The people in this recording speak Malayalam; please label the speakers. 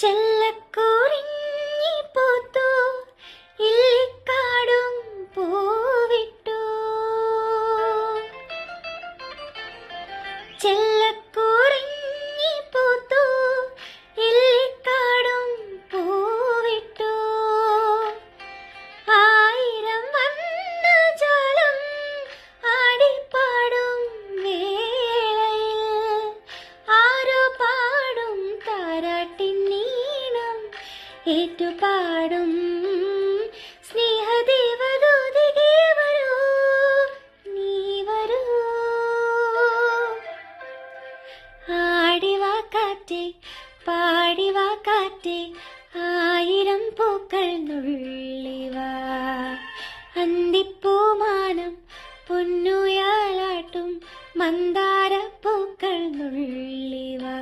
Speaker 1: ചെല്ലക്കുറിഞ്ഞി പൂത്തു ഇല്ലിക്കാടും പൂവിട്ടു. ചെല്ലക്കുറിഞ്ഞി പൂത്തു ഇല്ലിക്കാടും പൂവിട്ടു. ആയിരം വർണ്ണജാലം ആടിപ്പാടും വേളയിൽ ആരോ പാടും താരാട്ടിൻ നീണം ഏറ്റുപാടും. സ്നേഹദേവദൂതികേ വരൂ, നീ വരൂ. ആടിവാ കാറ്റേ, പാടിവാ കാറ്റേ, ആയിരം പൂക്കൾ നുള്ളിവാ. അന്തിപ്പൂമാനം പൊന്നുയാലാട്ടും മന്ദാര പൂക്കൾ നുള്ളിവാ.